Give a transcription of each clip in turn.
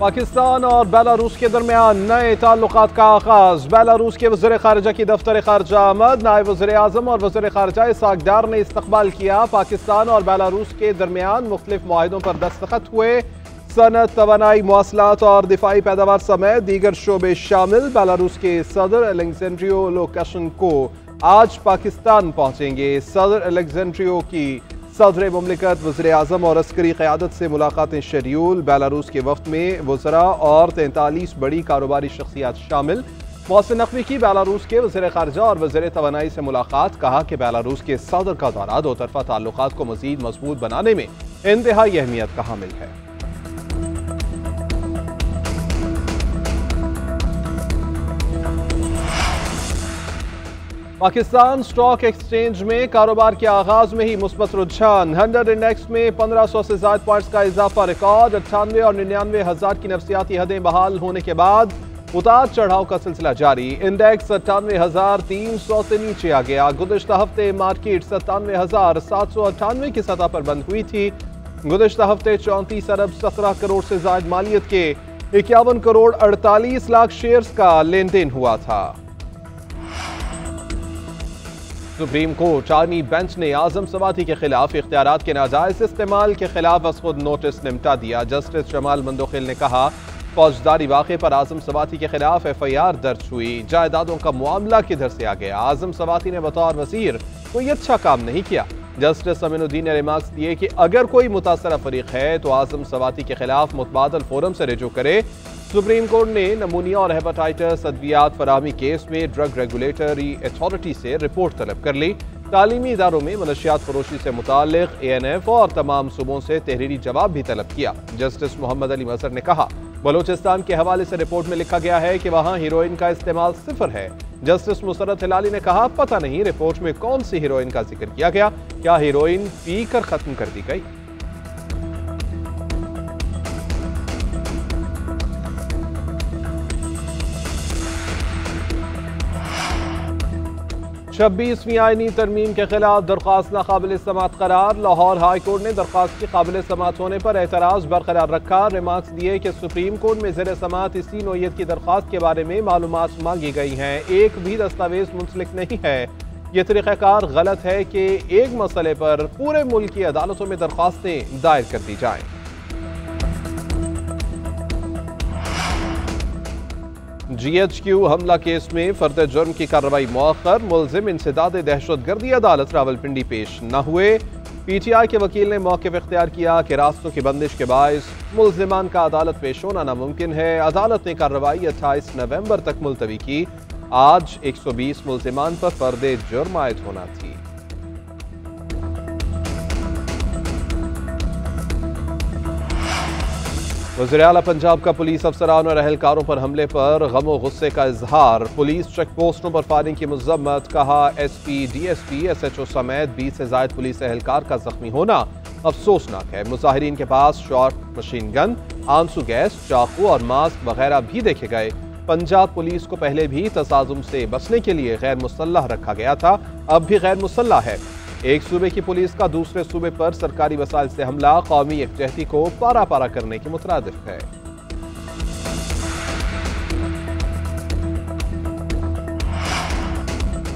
पाकिस्तान और बेलारूस के दरमियान नए ताल्लुकात का आगाज। बेलारूस के वज़ीर ख़ारिजा की दफ्तर ख़ारिजा आमद, नायब वज़ीर आज़म और वज़ीर ख़ारिजा इसहाक डार ने इस्तकबाल किया। पाकिस्तान और बेलारूस के दरमियान मुख्तलिफ मुआहिदों पर दस्तखत हुए। सनत, तवानाई, मवासलात और दिफाई पैदावार समेत दीगर शोबे शामिल। बेलारूस के सदर अलेक्जेंड्रियो लुकाशेंको आज पाकिस्तान पहुंचेंगे। सदर अलेक्जेंड्रियो की सदर मुमलिकत, वज़ीर आज़म और अस्करी क़यादत से मुलाकातें शेड्यूल। बेलारूस के वफ़द में वज़रा और 43 बड़ी कारोबारी शख्सियात शामिल। मोहसिन नकवी की बेलारूस के वज़ीर ख़ारिजा और वज़ीर तवानाई से मुलाकात। कहा कि बेलारूस के सदर का दौरा दो तरफ़ा ताल्लुकात को मज़ीद मजबूत बनाने में इंतहाई अहमियत का हामिल है। पाकिस्तान स्टॉक एक्सचेंज में कारोबार के आगाज में ही मुस्बत रुझान। 100 इंडेक्स में 1500 से ज्यादा पॉइंट्स का इजाफा रिकॉर्ड। 98 और 99 हजार की नफसियाती हदें बहाल होने के बाद उतार चढ़ाव का सिलसिला जारी। इंडेक्स 98,300 से नीचे आ गया। गुज़िश्ता हफ्ते मार्केट 97,798 की सतह पर बंद हुई थी। गुज़िश्ता हफ्ते 34 अरब 17 करोड़ से ज्यादा मालियत के 51 करोड़ 48 लाख शेयर्स का लेन देन हुआ था। सुप्रीम कोर्ट आर्मी बेंच ने आजम सवाती के खिलाफ इख्तियारात के नाजायज इस्तेमाल के खिलाफ बस खुद नोटिस निमटा दिया। जस्टिस जमाल मंदोखिल ने कहा, फौजदारी वाक़े पर आजम सवाती के खिलाफ FIR दर्ज हुई। जायदादों का मामला किधर से आ गया? आजम सवाती ने बतौर वजीर कोई अच्छा काम नहीं किया। जस्टिस अमीनुद्दीन ने रिमार्क्स दिए कि अगर कोई मुतासरा फरीक है तो आजम सवाती के खिलाफ मुतबादल फोरम से रुजू करे। सुप्रीम कोर्ट ने नमूनिया और हेपेटाइटिस अद्वियात फराहमी केस में ड्रग रेगुलेटरी अथॉरिटी से रिपोर्ट तलब कर ली। तालीमी इदारों में मनशियात फरोशी से मुताल्लिक ANF और तमाम सूबों से तहरीरी जवाब भी तलब किया। जस्टिस मोहम्मद अली मजहर ने कहा, बलोचिस्तान के हवाले से रिपोर्ट में लिखा गया है कि वहाँ हीरोइन का इस्तेमाल सिफर है। जस्टिस मुसरत हिलाली ने कहा, पता नहीं रिपोर्ट में कौन सी हीरोइन का जिक्र किया गया, क्या हीरोइन पी कर खत्म कर दी गई? छब्बीसवीं आईनी तरमीम के खिलाफ दरख्वास्त नाकाबिल समात करार। लाहौर हाई कोर्ट ने दरख्वास्त की काबिल समात होने पर एतराज बरकरार रखा। रिमार्क्स दिए कि सुप्रीम कोर्ट में ज़ेर समात इसी नोयत की दरख्वास्त के बारे में मालूमात मांगी गई हैं। एक भी दस्तावेज मुंसलिक नहीं है। यह तरीक़ाकार गलत है कि एक मसले पर पूरे मुल्क की अदालतों में दरख्वास्तें दायर कर दी जाएं। GHQ हमला केस में फर्द जुर्म की कार्रवाई मौखर। मुलजिम इंसदाद दहशतगर्दी अदालत रावलपिंडी पेश न हुए। PTI के वकील ने मौक़िफ़ इख्तियार किया कि रास्तों की बंदिश के बायस मुलजिमान का अदालत पेश होना नामुमकिन है। अदालत ने कार्रवाई 28 नवंबर तक मुलतवी की। आज 120 मुलजिमान पर फर्द जुर्म आयद होना थी। वज़ीर आला पंजाब का पुलिस अफसरान और अहलकारों पर हमले पर गम और गुस्से का इजहार। पुलिस चेक पोस्टों पर फायरिंग की मज़म्मत। कहा, SP, DSP, SHO समेत 20 से ज़ायद पुलिस एहलकार का जख्मी होना अफसोसनाक है। मुजाहिरीन के पास शॉर्ट मशीन गन, आंसू गैस, चाकू और मास्क वगैरह भी देखे गए। पंजाब पुलिस को पहले भी तसाजुम से बचने के लिए गैर मुसल्लह रखा गया था, अब भी गैर मुसल्लह है। एक सूबे की पुलिस का दूसरे सूबे पर सरकारी वसाइल से हमला कौमी यकजहती को पारा पारा करने के मुतरादिफ है।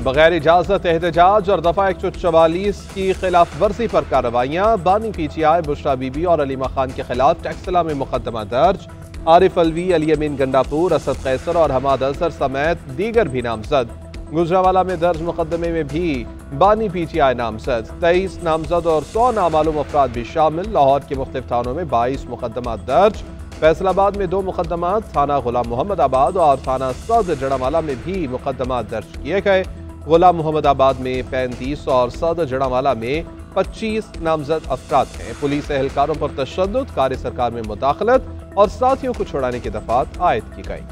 बगैर इजाजत एहतजाज और दफा 144 की खिलाफ वर्जी पर कार्रवाइयां। बानी PTI बुशरा बीबी और अलीमा खान के खिलाफ टैक्सला में मुकदमा दर्ज। आरिफ अलवी, अली अमीन गंडापुर, असद कैसर और हमाद अजहर समेत दीगर भी नामजद। गुजरावाला में दर्ज मुकदमे में भी बानी PTI नामजद। 23 नामजद और 100 नामालूम अफराद भी शामिल। लाहौर के मुख्तलिफ थानों में 22 मुकदमा दर्ज। फैसलाबाद में 2 मुकदमा, थाना गुलाम मोहम्मद आबाद और थाना सद जड़ामाला में भी मुकदमा दर्ज किए गए। गुलाम मोहम्मद आबाद में 35 और सद जड़ामाला में 25 नामजद अफराद हैं। पुलिस एहलकारों पर तशद्दुद, कार्य सरकार में मुदाखलत और साथियों को छुड़ाने की दफात आयद की गई।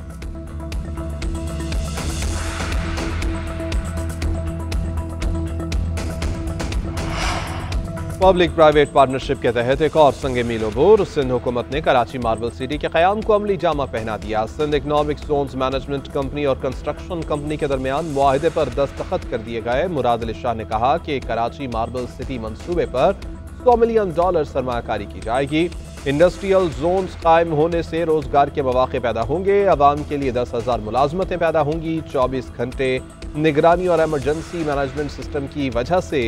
पब्लिक प्राइवेट पार्टनरशिप के तहत एक और संगे मील अबूर। सिंध हुकूमत ने कराची मार्बल सिटी के क़याम को अमली जामा पहना दिया। Sindh economic zones management company और कंस्ट्रक्शन कंपनी के दरमियान मुआहिदे पर दस्तखत कर दिए गए। मुराद अली शाह ने कहा कि कराची मार्बल सिटी मंसूबे पर $100 मिलियन सरमायाकारी की जाएगी। इंडस्ट्रियल जोन्स कायम होने से रोजगार के मौके पैदा होंगे। अवाम के लिए 10,000 मुलाजमतें पैदा होंगी। 24 घंटे निगरानी और एमरजेंसी मैनेजमेंट सिस्टम की वजह से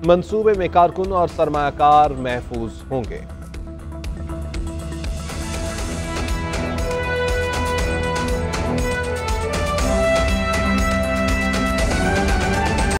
मंसूबे में कारकुन और सरमायाकार महफूज होंगे।